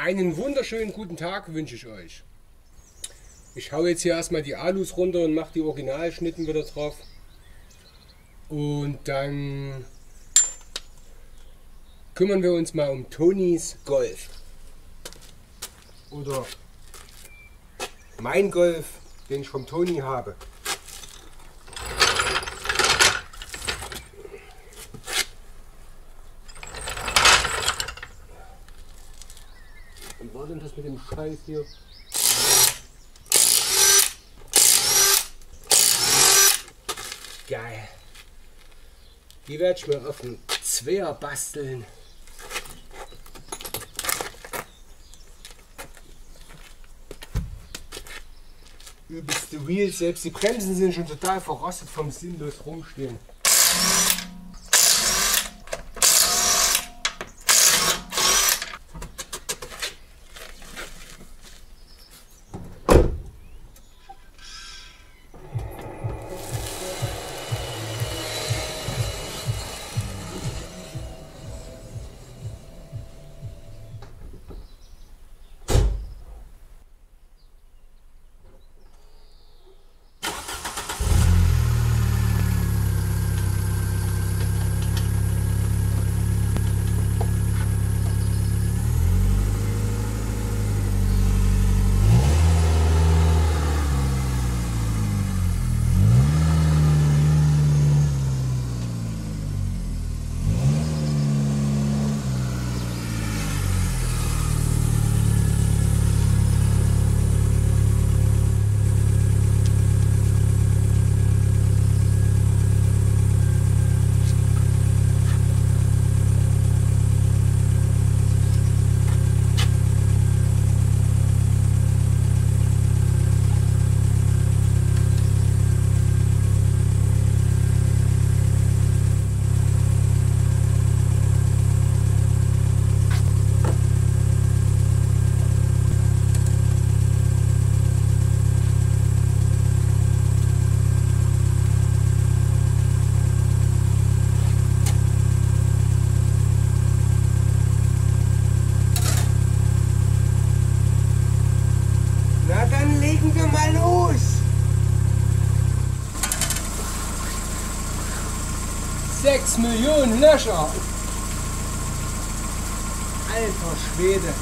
Einen wunderschönen guten Tag wünsche ich euch. Ich hau jetzt hier erstmal die Alus runter und mache die Originalschnitten wieder drauf. Und dann kümmern wir uns mal um Tonys Golf. Oder mein Golf, den ich vom Tony habe. Und war denn das mit dem Scheiß hier? Geil. Die werde ich mir auf den Zweier basteln. Übelste Wheels, selbst die Bremsen sind schon total verrostet vom sinnlos rumstehen. Legen wir mal los! 6 Millionen Löcher! Alter Schwede!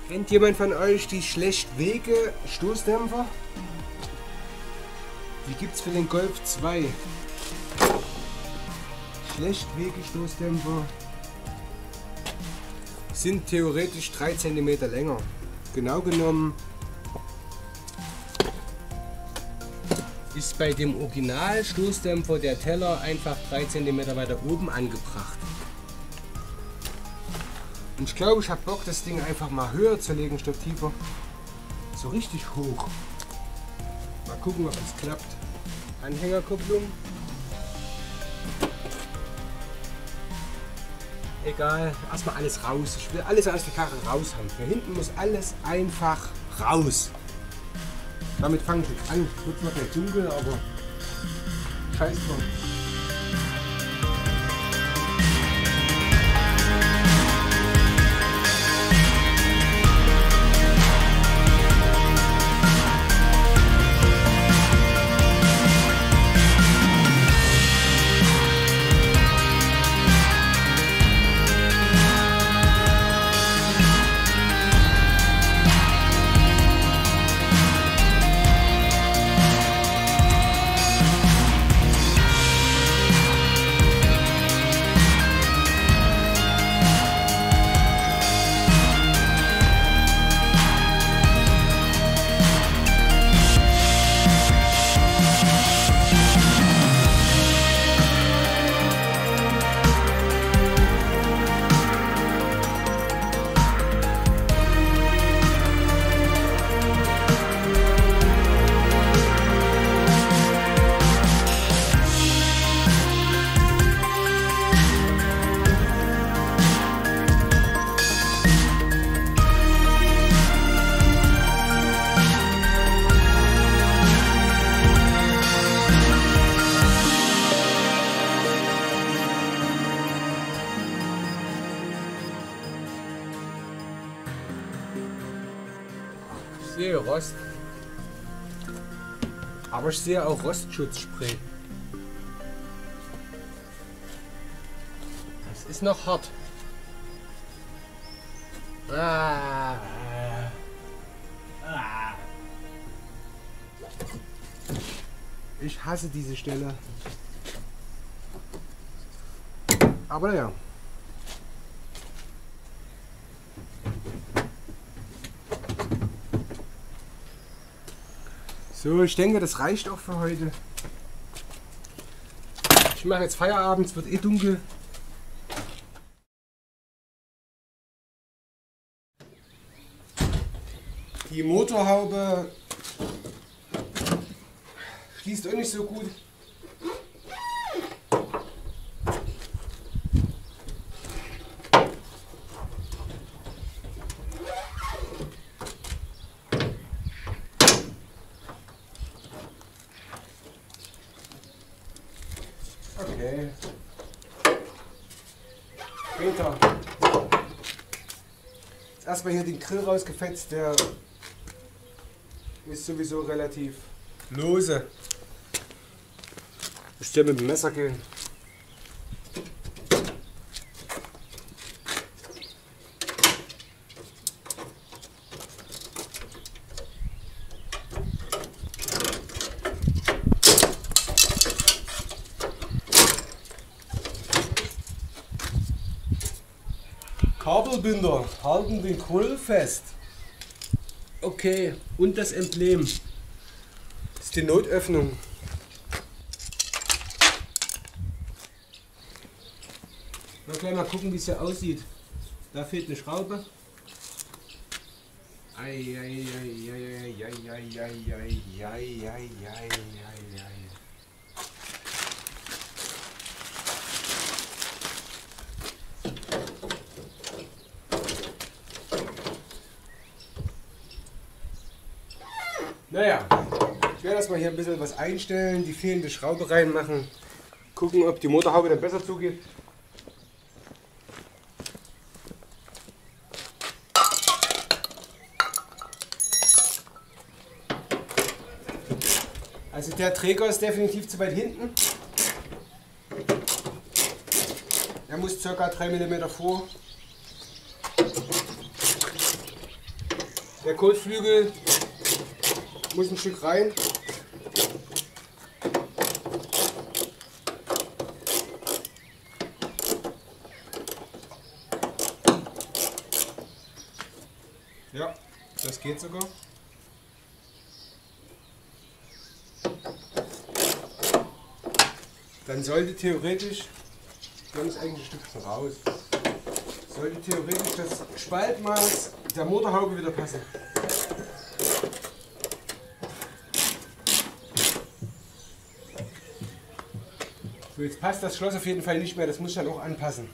Kennt jemand von euch die Schlechtwege Stoßdämpfer? Die gibt es für den Golf 2. Schlechtwege Stoßdämpfer sind theoretisch 3 cm länger. Genau genommen ist bei dem Original-Stoßdämpfer der Teller einfach 3 cm weiter oben angebracht. Und ich glaube, ich habe Bock, das Ding einfach mal höher zu legen statt tiefer. So richtig hoch. Mal gucken, ob das klappt. Anhängerkupplung. Egal, erstmal alles raus. Ich will alles aus der Karre raus haben. Hier hinten muss alles einfach raus. Damit fange ich jetzt an. Wird noch gleich dunkel, aber scheiß drauf. Ich sehe Rost. Aber ich sehe auch Rostschutzspray. Das ist noch hart. Ich hasse diese Stelle. Aber naja. So, ich denke, das reicht auch für heute. Ich mache jetzt Feierabend, es wird eh dunkel. Die Motorhaube schließt auch nicht so gut. Okay. Später. Jetzt erstmal hier den Grill rausgefetzt, der ist sowieso relativ lose. Ich werde mit dem Messer gehen. Kabelbinder halten den Grill fest. Okay, und das Emblem. Das ist die Notöffnung. Gleich mal gucken, wie es hier aussieht. Da fehlt eine Schraube. Naja, ich werde erstmal hier ein bisschen was einstellen, die fehlende Schraube reinmachen, gucken, ob die Motorhaube dann besser zugeht. Also der Träger ist definitiv zu weit hinten. Er muss ca. 3 mm vor. Der Kotflügel muss ein Stück rein. Ja, das geht sogar. Dann sollte theoretisch, dann ist eigentlich ein Stückchen raus, sollte theoretisch das Spaltmaß der Motorhaube wieder passen. So, jetzt passt das Schloss auf jeden Fall nicht mehr, das muss ich dann auch anpassen.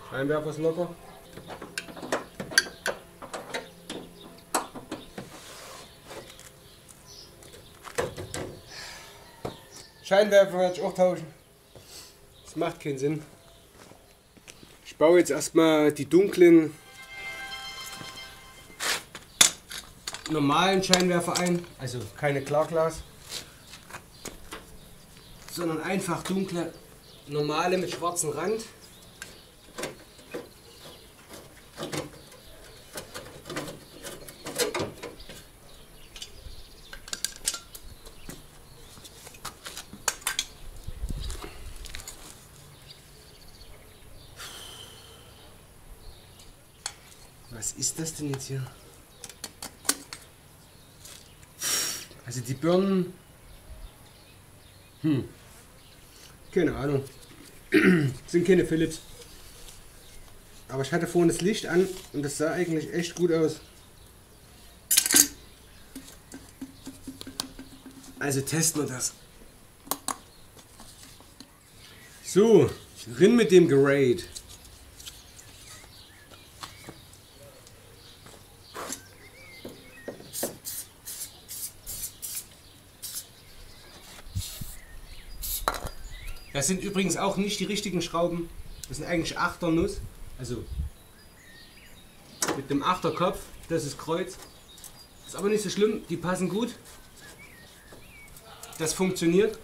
Scheinwerfer ist locker. Scheinwerfer werde ich auch tauschen. Das macht keinen Sinn. Ich baue jetzt erstmal die dunklen normalen Scheinwerfer ein, also keine Klarglas, sondern einfach dunkle, normale mit schwarzem Rand. Was ist das denn jetzt hier? Also die Birnen, keine Ahnung, sind keine Philips. Aber ich hatte vorhin das Licht an und das sah eigentlich echt gut aus. Also testen wir das. So, rin mit dem Gerät. Das sind übrigens auch nicht die richtigen Schrauben. Das sind eigentlich Achternuss. Also mit dem Achterkopf. Das ist Kreuz. Ist aber nicht so schlimm. Die passen gut. Das funktioniert.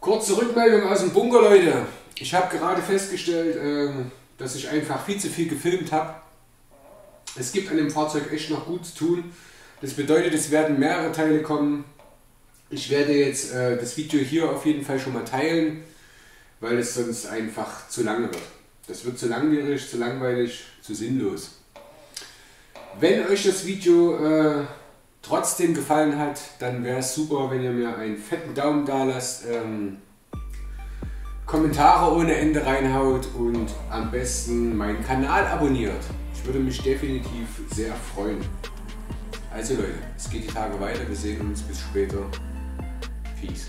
Kurze Rückmeldung aus dem Bunker, Leute. Ich habe gerade festgestellt, dass ich einfach viel zu viel gefilmt habe. Es gibt an dem Fahrzeug echt noch gut zu tun. Das bedeutet, es werden mehrere Teile kommen. Ich werde jetzt das Video hier auf jeden Fall schon mal teilen, weil es sonst einfach zu lange wird. Das wird zu langwierig, zu langweilig, zu sinnlos. Wenn euch das Video trotzdem gefallen hat, dann wäre es super, wenn ihr mir einen fetten Daumen da lasst, Kommentare ohne Ende reinhaut und am besten meinen Kanal abonniert. Ich würde mich definitiv sehr freuen. Also Leute, es geht die Tage weiter, wir sehen uns, bis später. Peace.